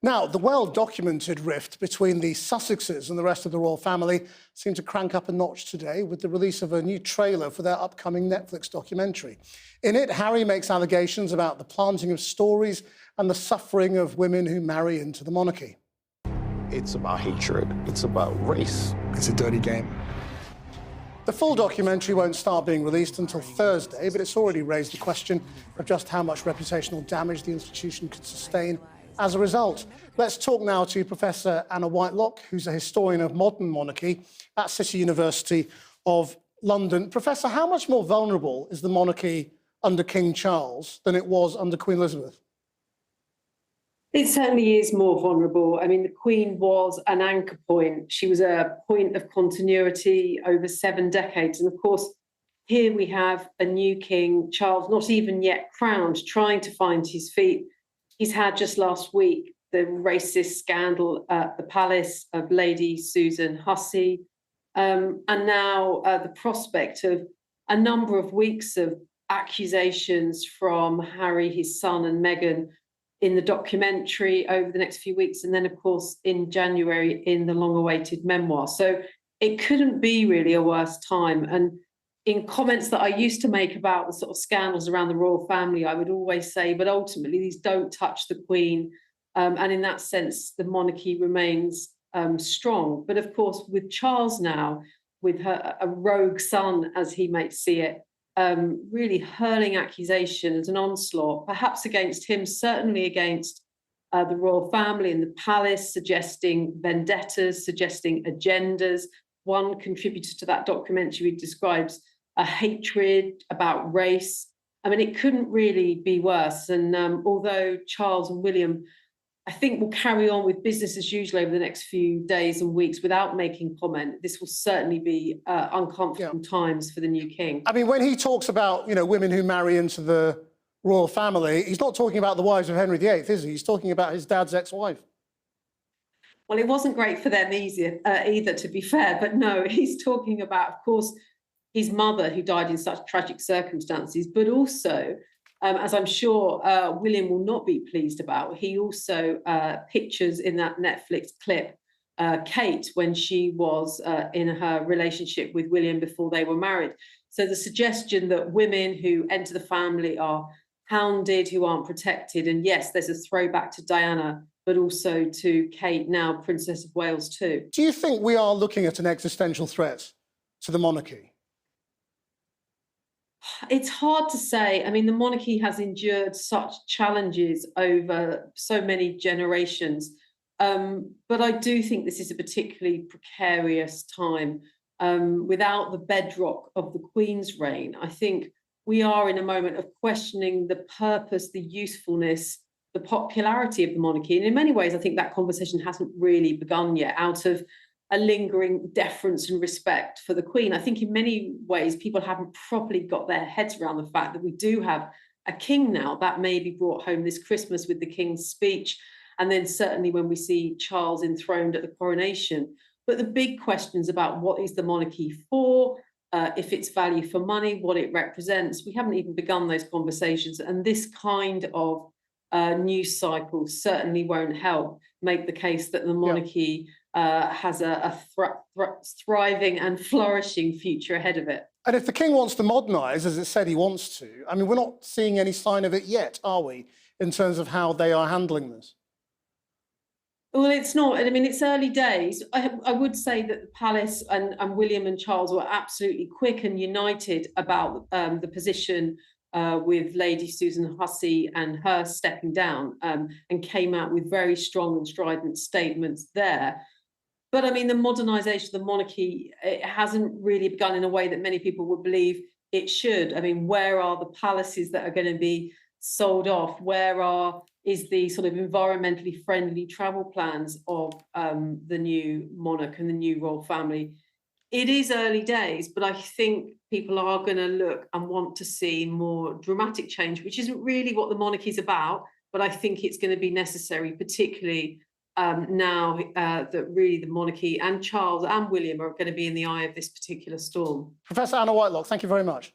Now, the well-documented rift between the Sussexes and the rest of the royal family seemed to crank up a notch today with the release of a new trailer for their upcoming Netflix documentary. In it, Harry makes allegations about the planting of stories and the suffering of women who marry into the monarchy. It's about hatred. It's about race. It's a dirty game. The full documentary won't start being released until Thursday, but it's already raised the question of just how much reputational damage the institution could sustain as a result. Let's talk now to Professor Anna Whitelock, who's a historian of modern monarchy at City University of London. Professor, how much more vulnerable is the monarchy under King Charles than it was under Queen Elizabeth? It certainly is more vulnerable. I mean, the Queen was an anchor point. She was a point of continuity over 7 decades. And of course, here we have a new king, Charles, not even yet crowned, trying to find his feet. He's had just last week the racist scandal at the palace of Lady Susan Hussey, and now the prospect of a number of weeks of accusations from Harry, his son, and Meghan in the documentary over the next few weeks, and then, of course, in January in the long-awaited memoir. So it couldn't be really a worse time. And in comments that I used to make about the sort of scandals around the royal family, I would always say, but ultimately these don't touch the Queen. And in that sense, the monarchy remains strong. But of course, with Charles now, with a rogue son, as he might see it, really hurling accusations and onslaught, perhaps against him, certainly against the royal family and the palace, suggesting vendettas, suggesting agendas. One contributor to that documentary describes a hatred about race. I mean, it couldn't really be worse. And although Charles and William, I think, will carry on with business as usual over the next few days and weeks without making comment, this will certainly be uncomfortable times for the new king. I mean, when he talks about, women who marry into the royal family, he's not talking about the wives of Henry VIII, is he? He's talking about his dad's ex-wife. Well, it wasn't great for them either, to be fair. But no, he's talking about, of course, his mother, who died in such tragic circumstances, but also, as I'm sure William will not be pleased about, he also pictures in that Netflix clip Kate when she was in her relationship with William before they were married. So the suggestion that women who enter the family are hounded, who aren't protected, and yes, there's a throwback to Diana, but also to Kate, now Princess of Wales too. Do you think we are looking at an existential threat to the monarchy? It's hard to say. I mean, the monarchy has endured such challenges over so many generations. But I do think this is a particularly precarious time. Without the bedrock of the Queen's reign, I think we are in a moment of questioning the purpose, the usefulness, the popularity of the monarchy. And in many ways, I think that conversation hasn't really begun yet, out of a lingering deference and respect for the Queen. I think in many ways, people haven't properly got their heads around the fact that we do have a king now. That may be brought home this Christmas with the King's speech, and then certainly when we see Charles enthroned at the coronation. But the big questions about what is the monarchy for, if it's value for money, what it represents, we haven't even begun those conversations. And this kind of news cycle certainly won't help make the case that the monarchy has a thriving and flourishing future ahead of it. And if the king wants to modernise, as it said he wants to, I mean, we're not seeing any sign of it yet, are we, in terms of how they are handling this? Well, it's not. I mean, it's early days. I would say that the palace and William and Charles were absolutely quick and united about the position with Lady Susan Hussey and her stepping down, and came out with very strong and strident statements there. But I mean, the modernisation of the monarchy, it hasn't really begun in a way that many people would believe it should. I mean, where are the palaces that are going to be sold off? Where is the sort of environmentally friendly travel plans of the new monarch and the new royal family? It is early days, but I think people are going to look and want to see more dramatic change, which isn't really what the monarchy is about, but I think it's going to be necessary, particularly now that really the monarchy and Charles and William are going to be in the eye of this particular storm. Professor Anna Whitelock, thank you very much.